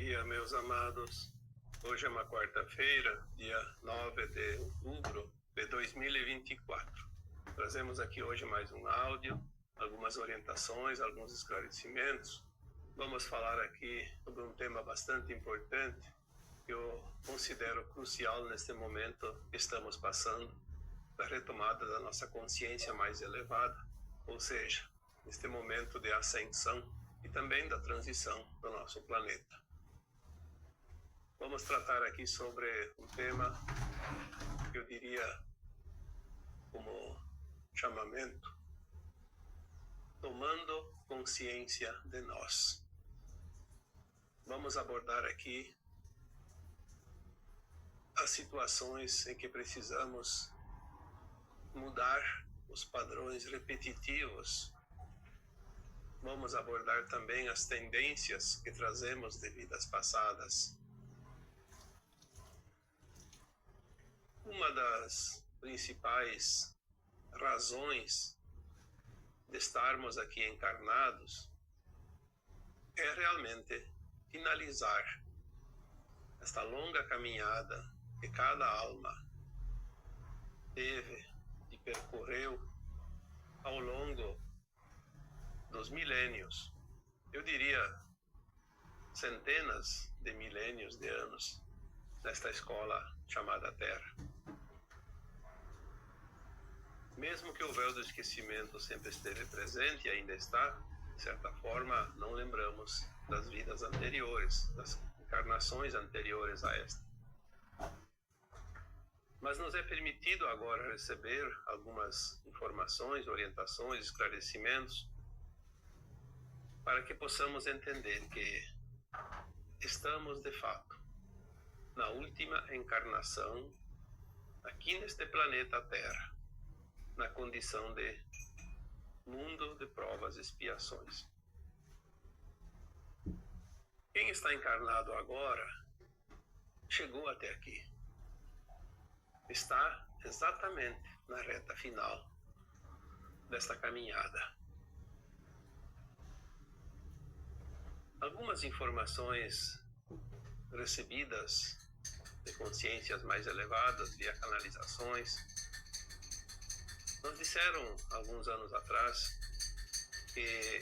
dia, meus amados. Hoje é uma quarta-feira, dia 9 de outubro de 2024. Trazemos aqui hoje mais um áudio, algumas orientações, alguns esclarecimentos. Vamos falar aqui sobre um tema bastante importante que eu considero crucial neste momento que estamos passando, da retomada da nossa consciência mais elevada, ou seja, neste momento de ascensão e também da transição do nosso planeta. Vamos tratar aqui sobre um tema que eu diria como chamamento, tomando consciência de nós. Vamos abordar aqui as situações em que precisamos mudar os padrões repetitivos. Vamos abordar também as tendências que trazemos de vidas passadas. Uma das principais razões de estarmos aqui encarnados é realmente finalizar esta longa caminhada que cada alma teve e percorreu ao longo dos milênios, eu diria centenas de milênios de anos, nesta escola chamada Terra. Mesmo que o véu do esquecimento sempre esteve presente e ainda está, de certa forma, não lembramos das vidas anteriores, das encarnações anteriores a esta. Mas nos é permitido agora receber algumas informações, orientações, esclarecimentos, para que possamos entender que estamos, de fato, na última encarnação aqui neste planeta Terra, na condição de mundo de provas e expiações. Quem está encarnado agora chegou até aqui. Está exatamente na reta final desta caminhada. Algumas informações recebidas de consciências mais elevadas via canalizações nos disseram alguns anos atrás que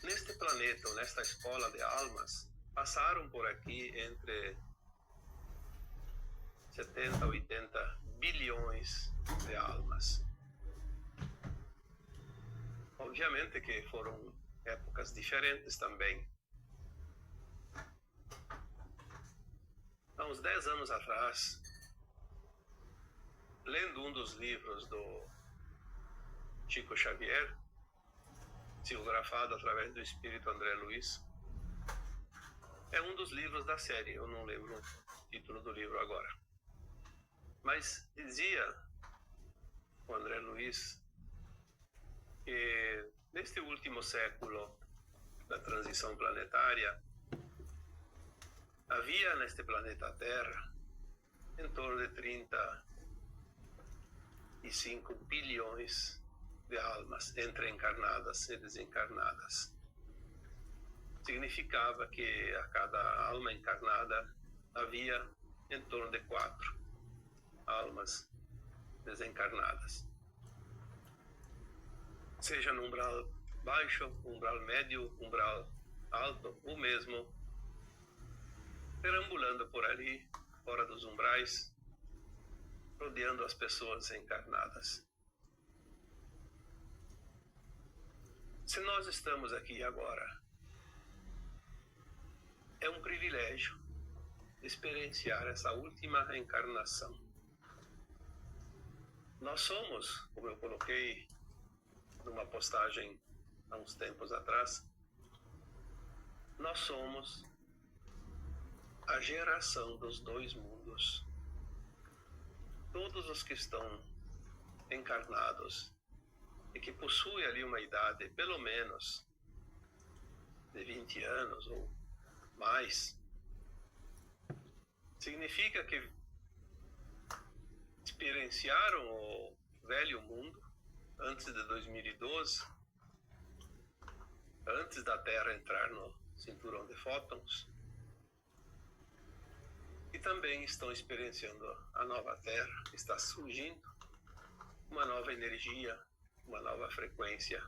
neste planeta, ou nesta escola de almas, passaram por aqui entre 70 a 80 bilhões de almas. Obviamente que foram épocas diferentes também. Há uns 10 anos atrás, lendo um dos livros do Chico Xavier, psicografado através do espírito André Luiz, é um dos livros da série, eu não lembro o título do livro agora. Mas dizia o André Luiz que neste último século da transição planetária, havia neste planeta Terra em torno de 35 bilhões de almas, entre encarnadas e desencarnadas. Significava que a cada alma encarnada havia em torno de 4 almas desencarnadas. Seja no umbral baixo, umbral médio, umbral alto, ou mesmo perambulando por ali, fora dos umbrais, rodeando as pessoas encarnadas. Se nós estamos aqui agora, é um privilégio experienciar essa última encarnação. Nós somos, como eu coloquei numa postagem há uns tempos atrás, nós somos a geração dos 2 mundos. Todos os que estão encarnados e que possuem ali uma idade, pelo menos, de 20 anos ou mais, significa que experienciaram o velho mundo antes de 2012, antes da Terra entrar no cinturão de fótons, e também estão experienciando a nova Terra. Está surgindo uma nova energia, uma nova frequência.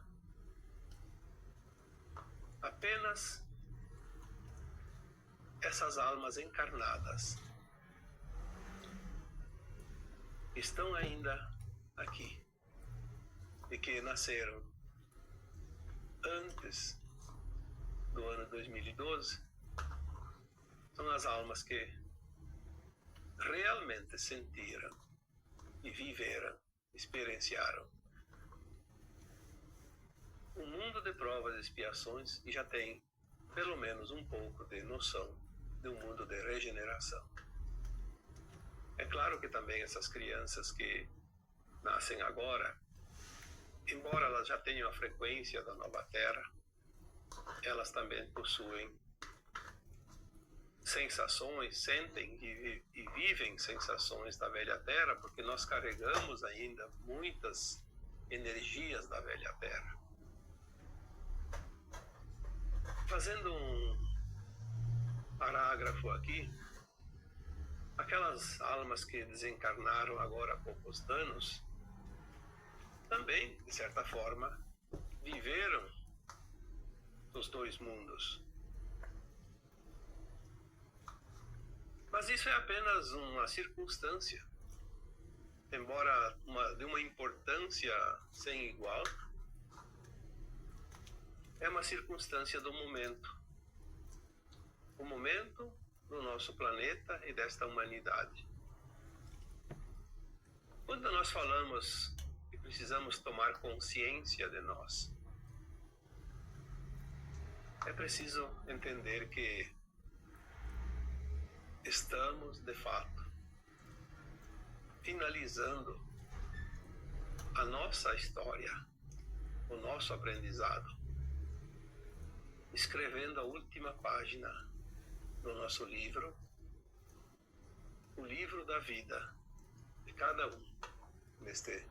Apenas essas almas encarnadas estão ainda aqui, e que nasceram antes do ano 2012, são as almas que realmente sentiram e viveram, experienciaram um mundo de provas e expiações, e já tem pelo menos um pouco de noção de um mundo de regeneração. É claro que também essas crianças que nascem agora, embora elas já tenham a frequência da nova Terra, elas também possuem sensações, sentem e vivem sensações da velha Terra, porque nós carregamos ainda muitas energias da velha Terra. Fazendo um parágrafo aqui, aquelas almas que desencarnaram agora há poucos anos, também, de certa forma, viveram os dois mundos. Mas isso é apenas uma circunstância, embora de uma importância sem igual, é uma circunstância do momento. O momento do nosso planeta e desta humanidade. Quando nós falamos que precisamos tomar consciência de nós, é preciso entender que estamos, de fato, finalizando a nossa história, o nosso aprendizado, escrevendo a última página do nosso livro, o livro da vida de cada um neste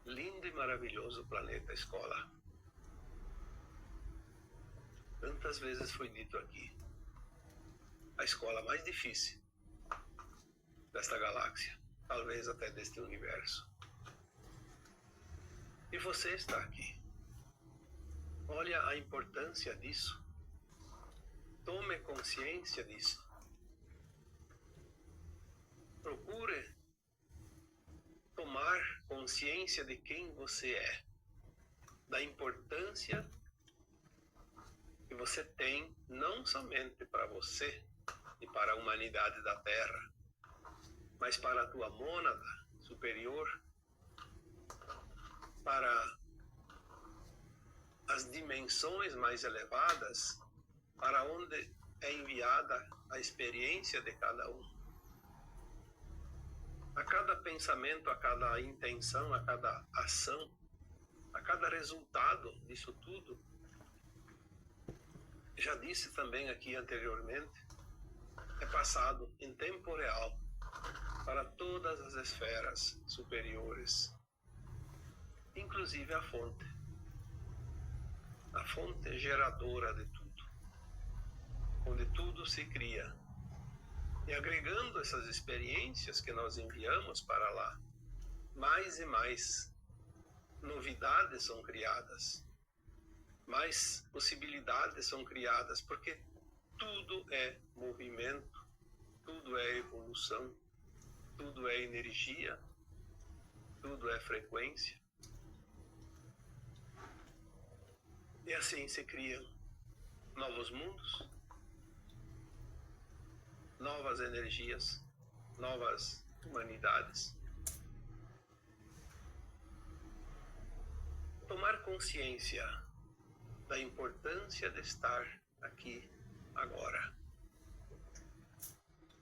lindo e maravilhoso planeta escola. Tantas vezes foi dito aqui, a escola mais difícil desta galáxia, talvez até deste universo. E você está aqui. Olha a importância disso. Tome consciência disso. Procure tomar consciência de quem você é, da importância que você tem, não somente para você e para a humanidade da Terra, mas para a tua mônada superior, para as dimensões mais elevadas, para onde é enviada a experiência de cada um. A cada pensamento, a cada intenção, a cada ação, a cada resultado disso tudo, já disse também aqui anteriormente, é passado em tempo real para todas as esferas superiores, inclusive a fonte geradora de tudo, onde tudo se cria. E agregando essas experiências que nós enviamos para lá, mais e mais novidades são criadas, mais possibilidades são criadas, porque tudo é movimento, tudo é evolução, tudo é energia, tudo é frequência. E assim se criam novos mundos, novas energias, novas humanidades. Tomar consciência da importância de estar aqui agora.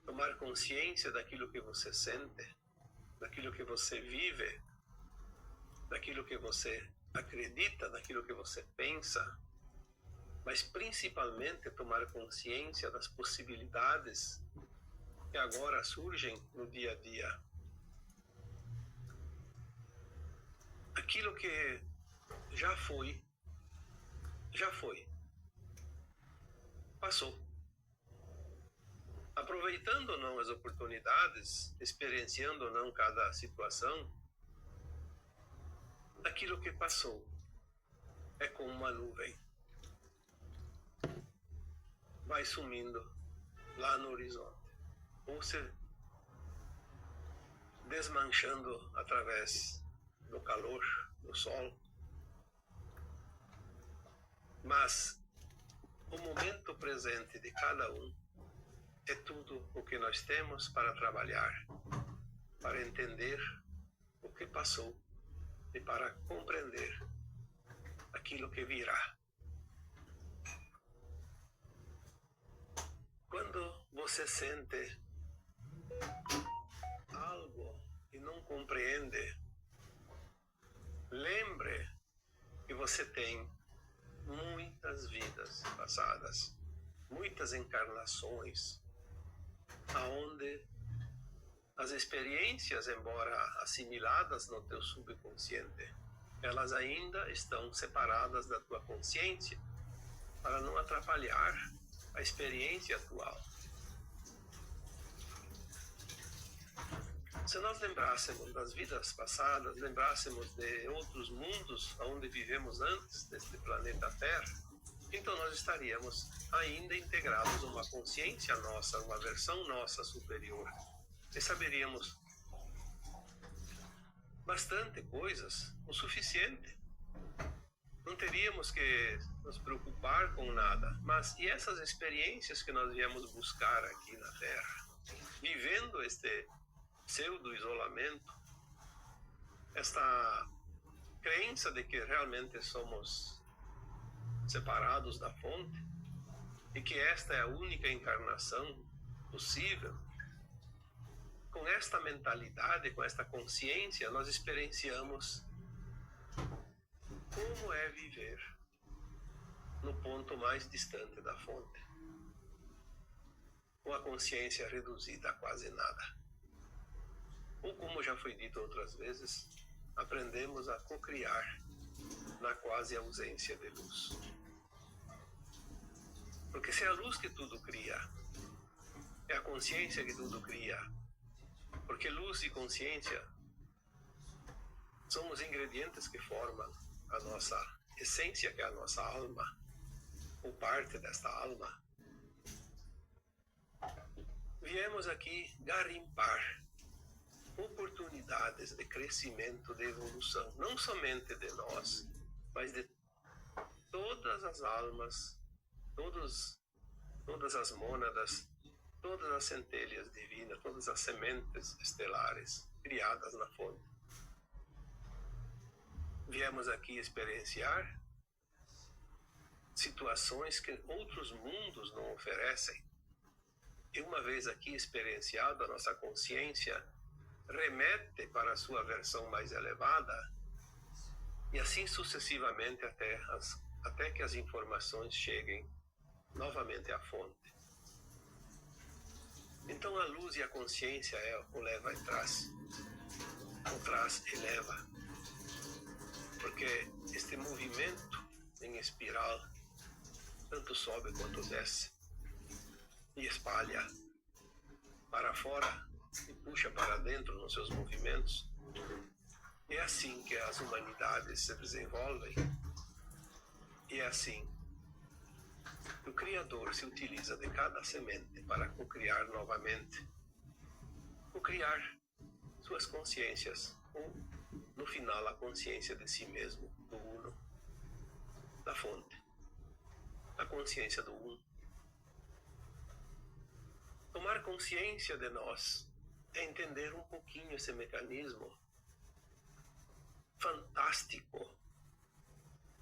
Tomar consciência daquilo que você sente, daquilo que você vive, daquilo que você acredita, daquilo que você pensa, mas principalmente tomar consciência das possibilidades que agora surgem no dia a dia. Aquilo que já foi, já foi. passou. Aproveitando ou não as oportunidades, experienciando ou não cada situação, aquilo que passou é como uma nuvem. Vai sumindo lá no horizonte, ou se desmanchando através do calor, do sol. Mas o momento presente de cada um é tudo o que nós temos para trabalhar, para entender o que passou e para compreender aquilo que virá. Quando você sente algo e não compreende, lembre que você tem muitas vidas passadas, muitas encarnações, aonde as experiências, embora assimiladas no teu subconsciente, elas ainda estão separadas da tua consciência, para não atrapalhar a experiência atual. Se nós lembrássemos das vidas passadas, lembrássemos de outros mundos onde vivemos antes deste planeta Terra, então nós estaríamos ainda integrados a uma consciência nossa, uma versão nossa superior. E saberíamos bastante coisas, o suficiente. Não teríamos que nos preocupar com nada. Mas e essas experiências que nós viemos buscar aqui na Terra? Vivendo este pseudo-isolamento, esta crença de que realmente somos separados da fonte e que esta é a única encarnação possível, com esta mentalidade, com esta consciência, nós experienciamos como é viver no ponto mais distante da fonte, com a consciência reduzida a quase nada. Ou, como já foi dito outras vezes, aprendemos a cocriar na quase ausência de luz. Porque se é a luz que tudo cria, é a consciência que tudo cria, porque luz e consciência são os ingredientes que formam a nossa essência, que é a nossa alma, ou parte desta alma. Viemos aqui garimpar oportunidades de crescimento, de evolução, não somente de nós, mas de todas as almas, todas as mônadas, todas as centelhas divinas, todas as sementes estelares criadas na fonte. Viemos aqui experienciar situações que outros mundos não oferecem. E uma vez aqui experienciado, a nossa consciência remete para a sua versão mais elevada, e assim sucessivamente até que as informações cheguem novamente à fonte. Então a luz e a consciência o leva atrás, o traz e leva, porque este movimento em espiral tanto sobe quanto desce e espalha para fora e puxa para dentro nos seus movimentos. É assim que as humanidades se desenvolvem, e é assim que o Criador se utiliza de cada semente para cocriar novamente, cocriar suas consciências, ou no final a consciência de si mesmo, do Uno, da fonte, a consciência do Um. Tomar consciência de nós é entender um pouquinho esse mecanismo fantástico,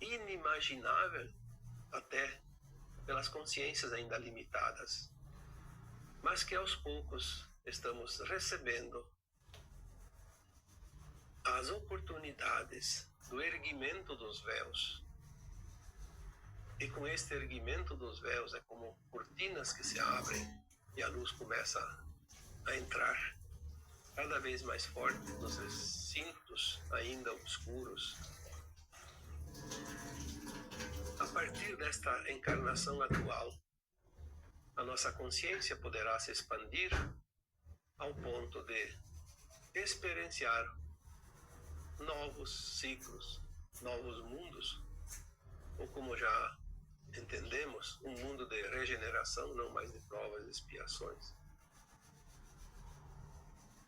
inimaginável até pelas consciências ainda limitadas, mas que aos poucos estamos recebendo as oportunidades do erguimento dos véus. E com este erguimento dos véus é como cortinas que se abrem e a luz começa a entrar cada vez mais forte nos recintos ainda obscuros. A partir desta encarnação atual, a nossa consciência poderá se expandir ao ponto de experienciar novos ciclos, novos mundos, ou como já entendemos, um mundo de regeneração, não mais de provas e expiações.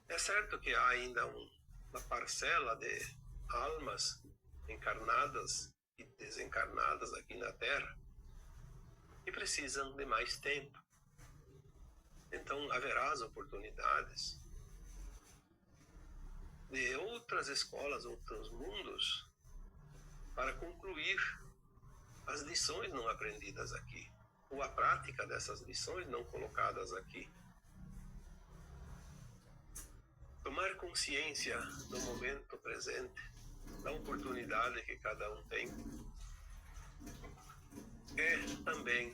É certo que há ainda uma parcela de almas encarnadas e desencarnadas aqui na Terra que precisam de mais tempo. Então haverá as oportunidades de outras escolas, outros mundos, para concluir as lições não aprendidas aqui, ou a prática dessas lições não colocadas aqui. Tomar consciência do momento presente, da oportunidade que cada um tem, é também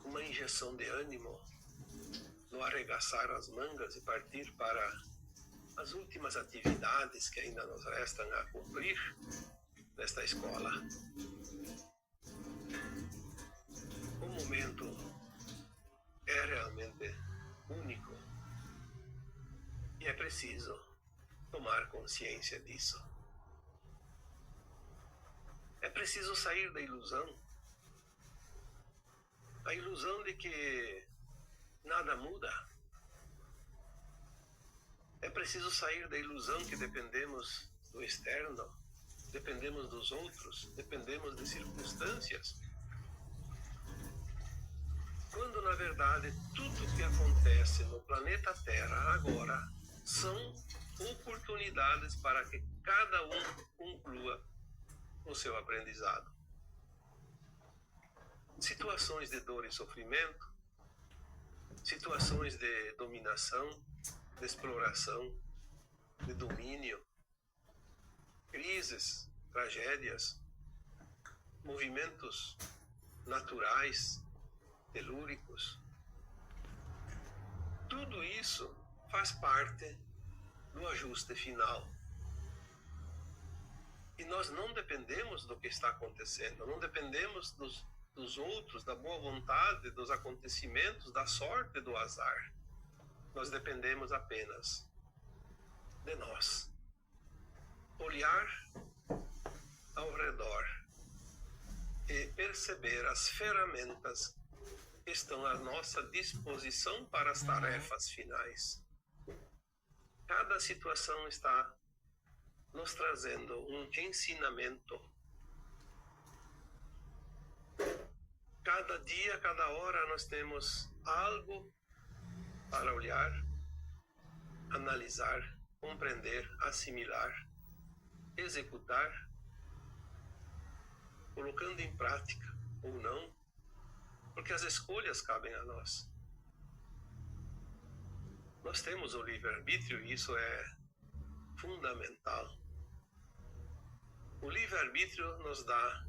uma injeção de ânimo no arregaçar as mangas e partir para as últimas atividades que ainda nos restam a cumprir nesta escola. O momento é realmente único e é preciso tomar consciência disso. É preciso sair da ilusão, a ilusão de que nada muda. É preciso sair da ilusão que dependemos do externo, dependemos dos outros, dependemos de circunstâncias. Quando, na verdade, tudo que acontece no planeta Terra agora são oportunidades para que cada um conclua o seu aprendizado. Situações de dor e sofrimento, situações de dominação, de exploração, de domínio, crises, tragédias, movimentos naturais, telúricos. Tudo isso faz parte do ajuste final. E nós não dependemos do que está acontecendo, não dependemos dos outros, da boa vontade, dos acontecimentos, da sorte, do azar. Nós dependemos apenas de nós. Olhar ao redor e perceber as ferramentas que estão à nossa disposição para as tarefas finais. Cada situação está nos trazendo um ensinamento. Cada dia, cada hora nós temos algo para olhar, analisar, compreender, assimilar, executar, colocando em prática ou não, porque as escolhas cabem a nós. Nós temos o livre-arbítrio e isso é fundamental. O livre-arbítrio nos dá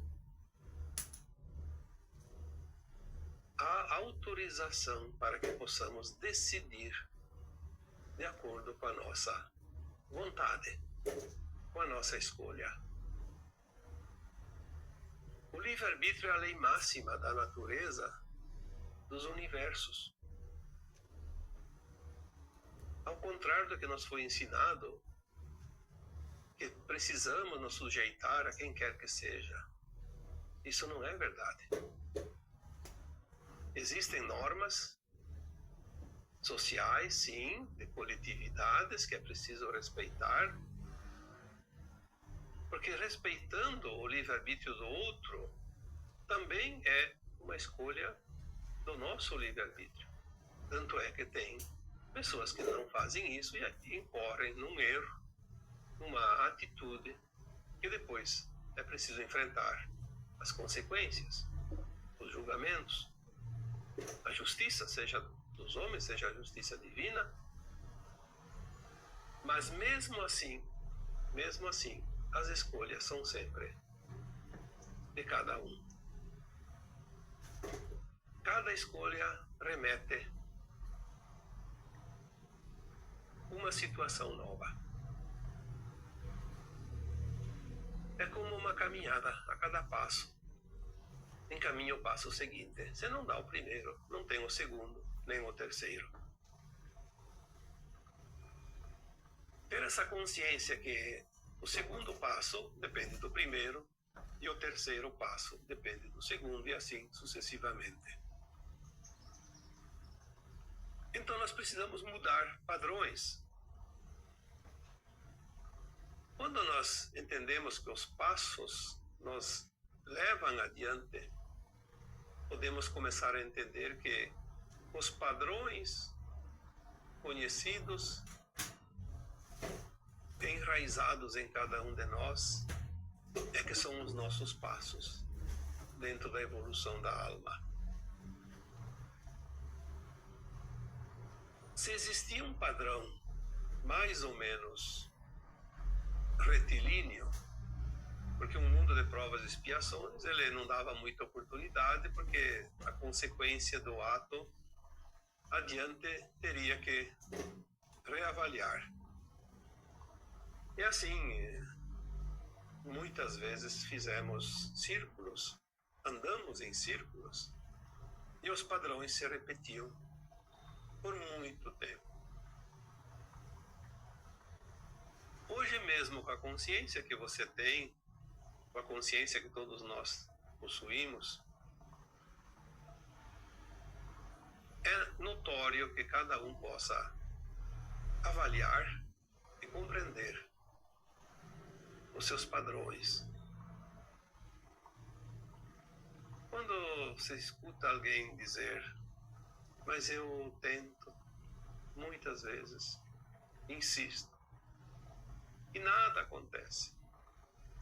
a autorização para que possamos decidir de acordo com a nossa vontade, com a nossa escolha. O livre-arbítrio é a lei máxima da natureza dos universos. Ao contrário do que nos foi ensinado, que precisamos nos sujeitar a quem quer que seja. Isso não é verdade. Existem normas sociais, sim, de coletividades que é preciso respeitar, porque respeitando o livre-arbítrio do outro, também é uma escolha do nosso livre-arbítrio. Tanto é que tem pessoas que não fazem isso e incorrem num erro, numa atitude que depois é preciso enfrentar as consequências, os julgamentos, a justiça, seja dos homens, seja a justiça divina. Mas mesmo assim, as escolhas são sempre de cada um. Cada escolha remete uma situação nova. É como uma caminhada a cada passo. encaminha o passo seguinte. Você não dá o primeiro, não tem o segundo, nem o terceiro. Ter essa consciência que o segundo passo depende do primeiro e o terceiro passo depende do segundo, e assim sucessivamente. Então nós precisamos mudar padrões. Quando nós entendemos que os passos nos levam adiante, podemos começar a entender que os padrões conhecidos, enraizados em cada um de nós, é que são os nossos passos dentro da evolução da alma. Se existia um padrão mais ou menos retilíneo, porque um mundo de provas e expiações, ele não dava muita oportunidade, porque a consequência do ato adiante teria que reavaliar. E assim, muitas vezes fizemos círculos, andamos em círculos, e os padrões se repetiam por muito tempo. Hoje mesmo, com a consciência que você tem, com a consciência que todos nós possuímos, é notório que cada um possa avaliar e compreender os seus padrões. Quando você escuta alguém dizer, mas eu tento, muitas vezes, insisto, e nada acontece,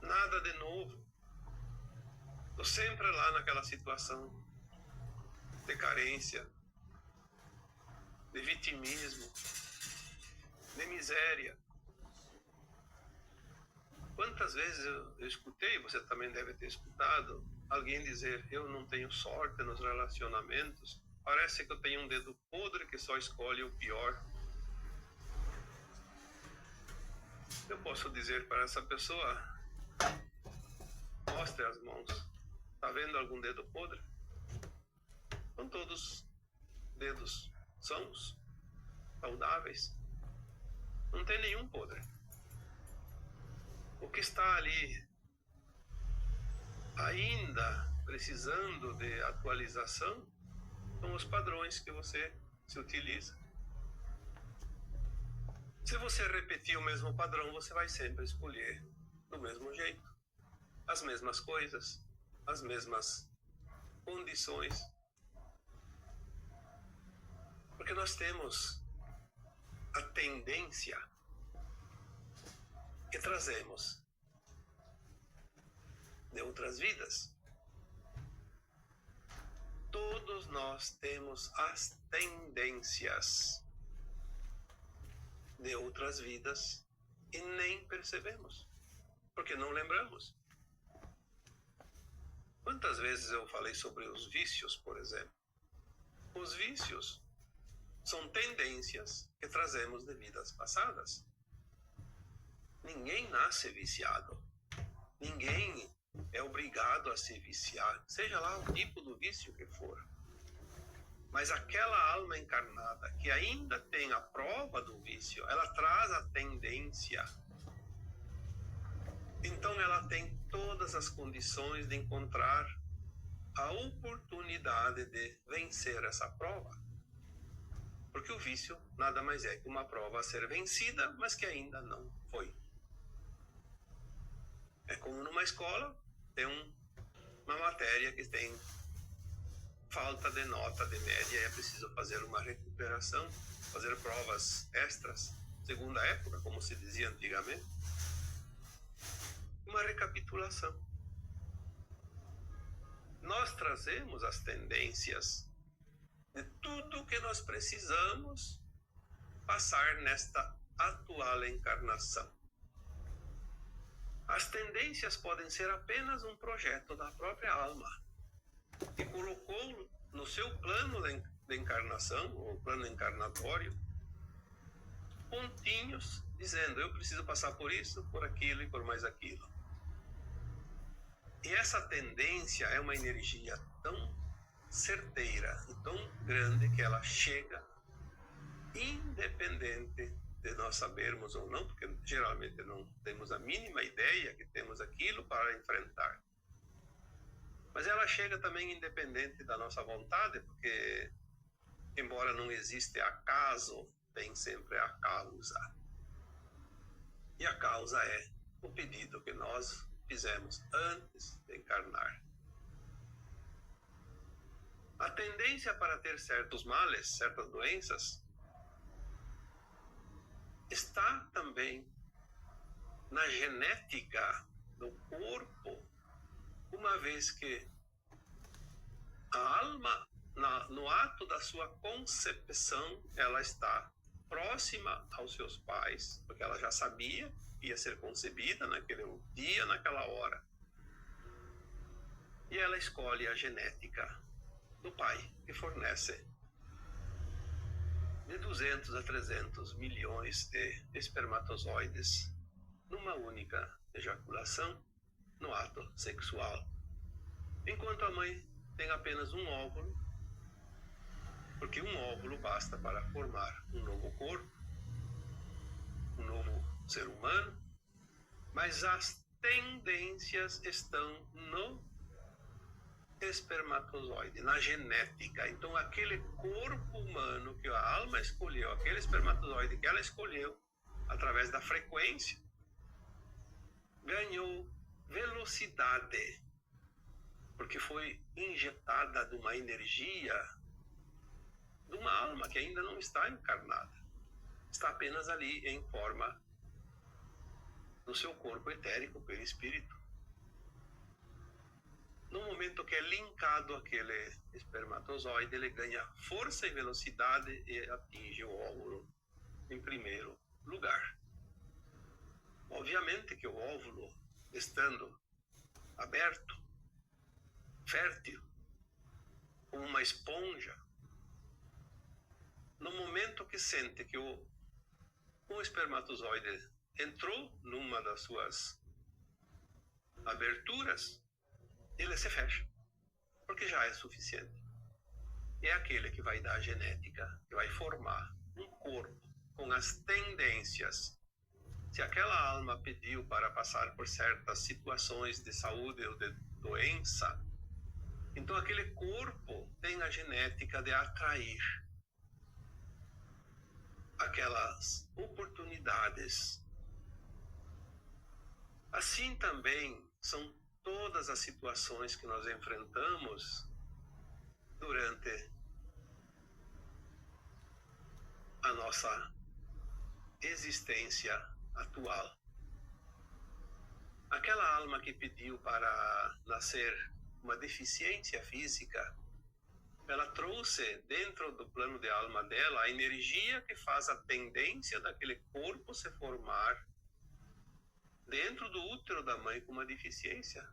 nada de novo. Estou sempre lá naquela situação de carência, de vitimismo, de miséria. Quantas vezes eu escutei, você também deve ter escutado, alguém dizer, eu não tenho sorte nos relacionamentos, parece que eu tenho um dedo podre que só escolhe o pior. Eu posso dizer para essa pessoa, mostre as mãos. Está vendo algum dedo podre? São todos dedos sãos, saudáveis. Não tem nenhum podre. O que está ali ainda precisando de atualização são os padrões que você se utiliza. Se você repetir o mesmo padrão, você vai sempre escolher do mesmo jeito, as mesmas coisas, as mesmas condições. Porque nós temos a tendência que trazemos de outras vidas. Todos nós temos as tendências de outras vidas e nem percebemos, porque não lembramos. Quantas vezes eu falei sobre os vícios, por exemplo? Os vícios são tendências que trazemos de vidas passadas. Ninguém nasce viciado. Ninguém é obrigado a se viciar, seja lá o tipo do vício que for. Mas aquela alma encarnada que ainda tem a prova do vício, ela traz a tendência. Então ela tem todas as condições de encontrar a oportunidade de vencer essa prova. Porque o vício nada mais é que uma prova a ser vencida, mas que ainda não foi. É como numa escola, tem uma matéria que tem falta de nota de média e é preciso fazer uma recuperação, fazer provas extras, segunda época, como se dizia antigamente. Uma recapitulação. Nós trazemos as tendências de tudo que nós precisamos passar nesta atual encarnação. As tendências podem ser apenas um projeto da própria alma, que colocou no seu plano de encarnação, ou plano encarnatório, pontinhos dizendo, eu preciso passar por isso, por aquilo e por mais aquilo. E essa tendência é uma energia tão certeira e tão grande que ela chega independente de nós sabermos ou não, porque geralmente não temos a mínima ideia que temos aquilo para enfrentar. Mas ela chega também independente da nossa vontade, porque embora não exista acaso, tem sempre a causa. E a causa é o pedido que nós fizemos antes de encarnar. A tendência para ter certos males, certas doenças, está também na genética do corpo, uma vez que a alma, no ato da sua concepção, ela está próxima aos seus pais, porque ela já sabia que ia ser concebida naquele dia, naquela hora. E ela escolhe a genética do pai, que fornece de 200 a 300 milhões de espermatozoides numa única ejaculação no ato sexual. Enquanto a mãe tem apenas um óvulo, porque um óvulo basta para formar um novo corpo, um novo ser humano, mas as tendências estão no espermatozoide, na genética. Então aquele corpo humano que a alma escolheu, aquele espermatozoide que ela escolheu, através da frequência, ganhou velocidade, porque foi injetada de uma energia de uma alma que ainda não está encarnada, está apenas ali em forma no seu corpo etérico pelo espírito. No momento que é linkado aquele espermatozoide, ele ganha força e velocidade e atinge o óvulo em primeiro lugar. Obviamente que o óvulo, estando aberto, fértil, como uma esponja, no momento que sente que o espermatozoide entrou numa das suas aberturas, ele se fecha, porque já é suficiente. É aquele que vai dar a genética, que vai formar um corpo com as tendências. Se aquela alma pediu para passar por certas situações de saúde ou de doença, então aquele corpo tem a genética de atrair aquelas oportunidades. Assim também são todas as situações que nós enfrentamos durante a nossa existência atual. Aquela alma que pediu para nascer uma deficiência física, ela trouxe dentro do plano de alma dela a energia que faz a tendência daquele corpo se formar dentro do útero da mãe com uma deficiência,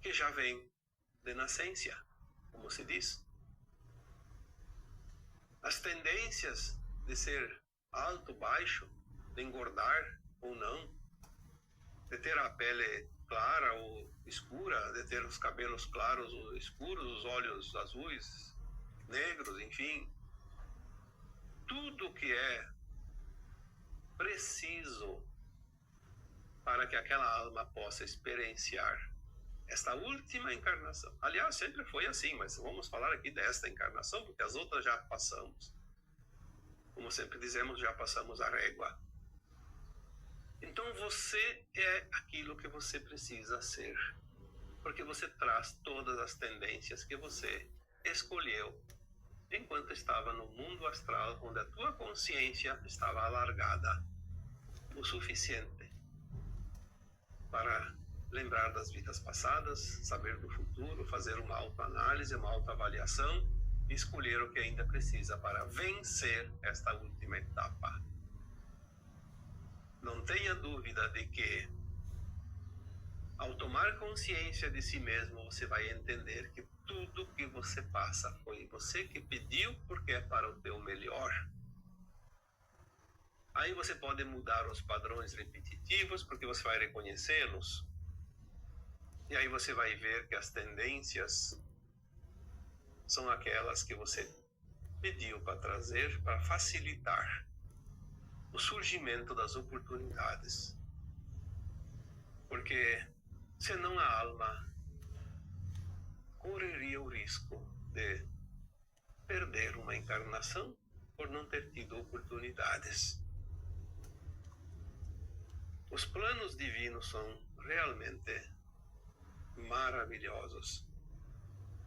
que já vem de nascença, como se diz. As tendências de ser alto, baixo, de engordar ou não, de ter a pele clara ou escura, de ter os cabelos claros ou escuros, os olhos azuis, negros, enfim. Tudo que é preciso para que aquela alma possa experienciar esta última encarnação. Aliás, sempre foi assim, mas vamos falar aqui desta encarnação, porque as outras já passamos. Como sempre dizemos, já passamos a régua. Então você é aquilo que você precisa ser, porque você traz todas as tendências que você escolheu enquanto estava no mundo astral, onde a tua consciência estava alargada o suficiente para lembrar das vidas passadas, saber do futuro, fazer uma autoanálise, uma autoavaliação e escolher o que ainda precisa para vencer esta última etapa. Não tenha dúvida de que, ao tomar consciência de si mesmo, você vai entender que tudo que você passa foi você que pediu, porque é para o teu melhor. Aí você pode mudar os padrões repetitivos, porque você vai reconhecê-los. E aí você vai ver que as tendências são aquelas que você pediu para trazer para facilitar o surgimento das oportunidades. Porque senão a alma correria o risco de perder uma encarnação por não ter tido oportunidades. Os planos divinos são realmente maravilhosos,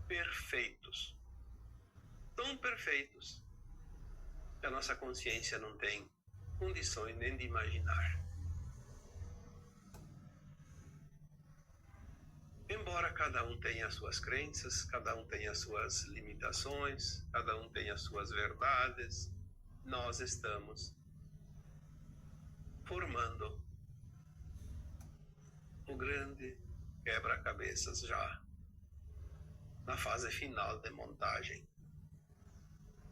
perfeitos, tão perfeitos que a nossa consciência não tem condições nem de imaginar. Embora cada um tenha as suas crenças, cada um tenha as suas limitações, cada um tenha as suas verdades, nós estamos formando o grande quebra-cabeças já na fase final de montagem.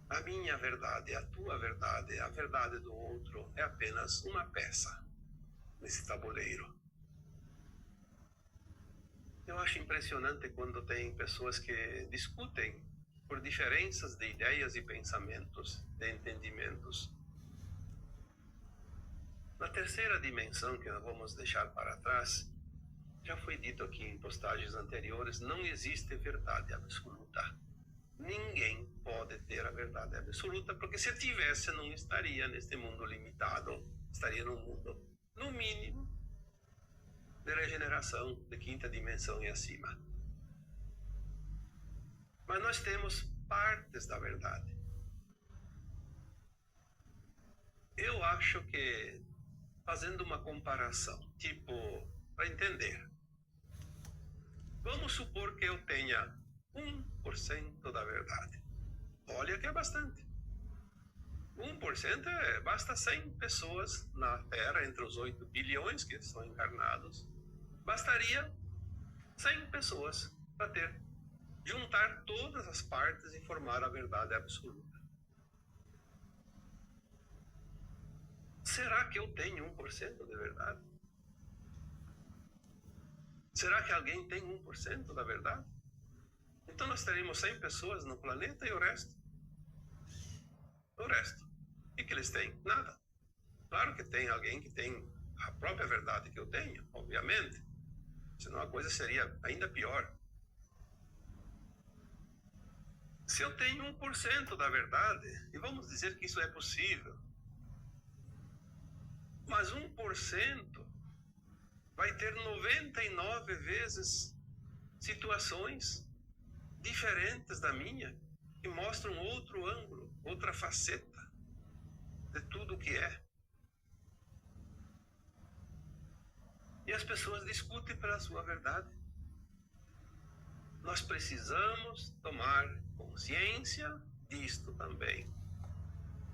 A minha verdade, a tua verdade, a verdade do outro é apenas uma peça nesse tabuleiro. Eu acho impressionante quando tem pessoas que discutem por diferenças de ideias e pensamentos, de entendimentos. Na terceira dimensão, que nós vamos deixar para trás, já foi dito aqui em postagens anteriores, não existe verdade absoluta. Ninguém pode ter a verdade absoluta, porque se tivesse, não estaria neste mundo limitado, estaria num mundo, no mínimo, de regeneração, de quinta dimensão e acima. Mas nós temos partes da verdade. Eu acho que, fazendo uma comparação, tipo, para entender, vamos supor que eu tenha 1% da verdade. Olha que é bastante. 1% basta 100 pessoas na Terra, entre os 8 bilhões que estão encarnados. Bastaria 100 pessoas para juntar todas as partes e formar a verdade absoluta. Será que eu tenho 1% de verdade? Será que alguém tem 1% da verdade? Então nós teríamos 100 pessoas no planeta e o resto? O resto. O que eles têm? Nada. Claro que tem alguém que tem a própria verdade que eu tenho, obviamente. Senão a coisa seria ainda pior. Se eu tenho 1% da verdade, e vamos dizer que isso é possível, mas 1% vai ter 99 vezes situações diferentes da minha, que mostram outro ângulo, outra faceta de tudo o que é. E as pessoas discutem pela sua verdade. Nós precisamos tomar consciência disto também.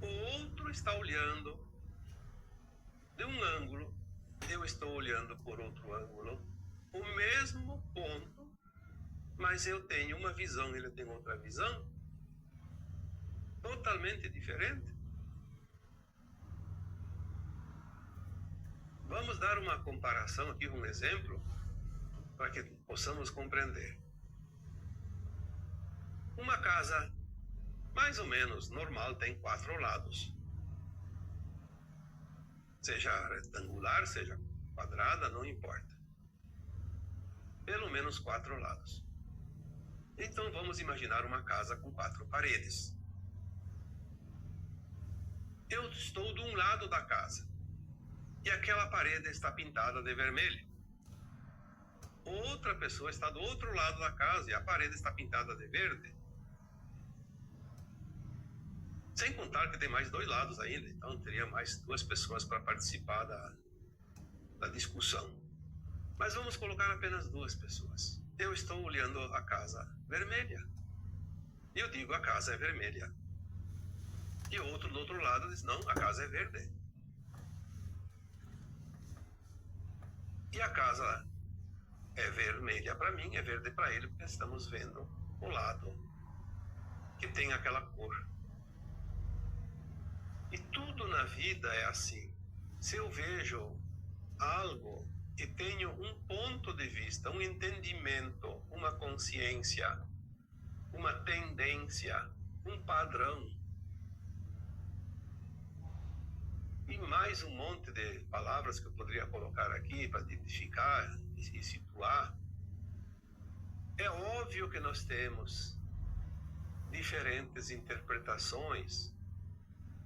O outro está olhando de um ângulo, eu estou olhando por outro ângulo, o mesmo ponto, mas eu tenho uma visão, ele tem outra visão, totalmente diferente. Vamos dar uma comparação aqui, um exemplo, para que possamos compreender. Uma casa, mais ou menos normal, tem 4 lados. Seja retangular, seja quadrada, não importa. Pelo menos 4 lados. Então vamos imaginar uma casa com 4 paredes. Eu estou de um lado da casa e aquela parede está pintada de vermelho. Outra pessoa está do outro lado da casa e a parede está pintada de verde. Sem contar que tem mais 2 lados ainda, então teria mais 2 pessoas para participar da discussão. Mas vamos colocar apenas 2 pessoas. Eu estou olhando a casa vermelha. E eu digo, a casa é vermelha. E o outro do outro lado diz, não, a casa é verde. E a casa é vermelha para mim, é verde para ele, porque estamos vendo o lado que tem aquela cor. E tudo na vida é assim. Se eu vejo algo e tenho um ponto de vista, um entendimento, uma consciência, uma tendência, um padrão, e mais um monte de palavras que eu poderia colocar aqui para identificar e situar, é óbvio que nós temos diferentes interpretações,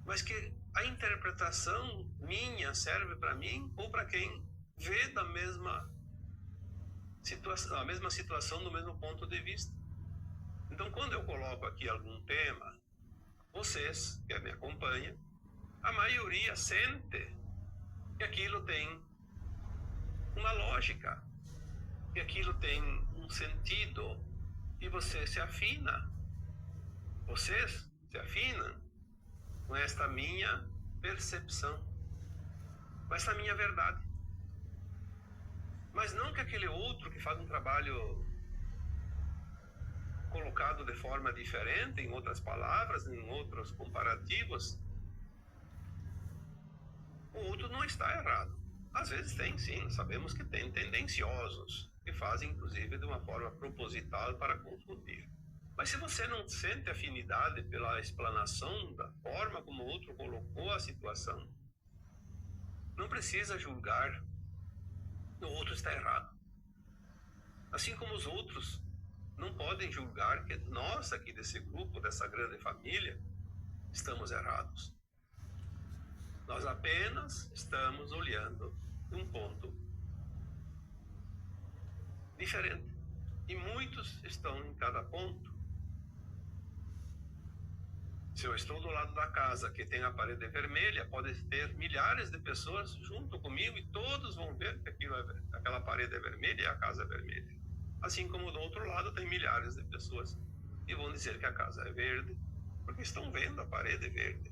mas que a interpretação minha serve para mim ou para quem vê da mesma situação, a mesma situação do mesmo ponto de vista. Então, quando eu coloco aqui algum tema, vocês que me acompanham, a maioria sente que aquilo tem uma lógica, que aquilo tem um sentido, e você se afina. Vocês se afinam com esta minha percepção, com esta minha verdade. Mas não que aquele outro que faz um trabalho colocado de forma diferente, em outras palavras, em outros comparativos, o outro não está errado. Às vezes tem, sim, sabemos que tem tendenciosos, que fazem inclusive de uma forma proposital para confundir. Mas se você não sente afinidade pela explanação da forma como o outro colocou a situação, não precisa julgar. O outro está errado. Assim como os outros não podem julgar que nós aqui desse grupo, dessa grande família, estamos errados. Nós apenas estamos olhando um ponto diferente. E muitos estão em cada ponto. Se eu estou do lado da casa que tem a parede vermelha, pode ter milhares de pessoas junto comigo e todos vão ver que aquela parede é vermelha e a casa é vermelha. Assim como do outro lado tem milhares de pessoas que vão dizer que a casa é verde, porque estão vendo a parede verde.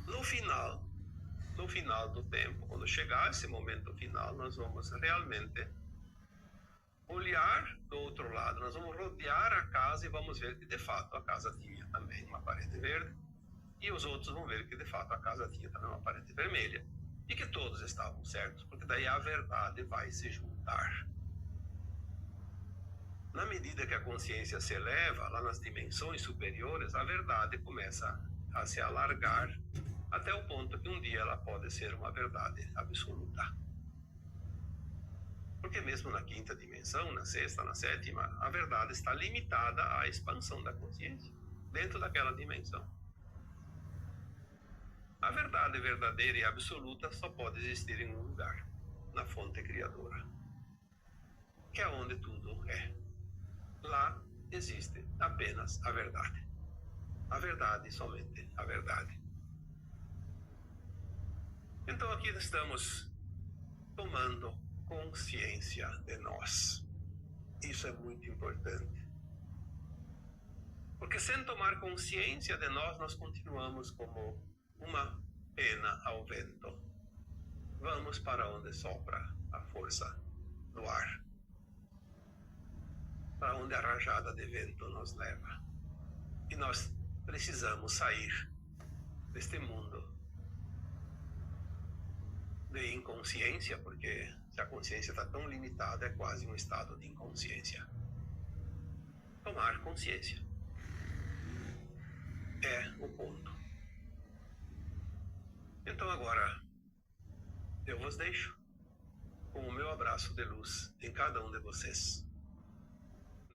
No final do tempo, quando chegar esse momento final, nós vamos realmente olhar do outro lado, nós vamos rodear a casa e vamos ver que de fato a casa tinha também uma parede verde, e os outros vão ver que de fato a casa tinha também uma parede vermelha, e que todos estavam certos, porque daí a verdade vai se juntar. Na medida que a consciência se eleva lá nas dimensões superiores, a verdade começa a se alargar até o ponto que um dia ela pode ser uma verdade absoluta. Porque mesmo na quinta dimensão, na sexta, na sétima, a verdade está limitada à expansão da consciência, dentro daquela dimensão. A verdade verdadeira e absoluta só pode existir em um lugar, na fonte criadora, que é onde tudo é. Lá existe apenas a verdade. A verdade, somente a verdade. Então aqui estamos tomando consciência de nós. Isso é muito importante. Porque sem tomar consciência de nós, nós continuamos como uma pena ao vento. Vamos para onde sopra a força do ar. Para onde a rajada de vento nos leva. E nós precisamos sair deste mundo de inconsciência, porque se a consciência está tão limitada, é quase um estado de inconsciência. Tomar consciência é o ponto. Então agora, eu vos deixo com o meu abraço de luz em cada um de vocês.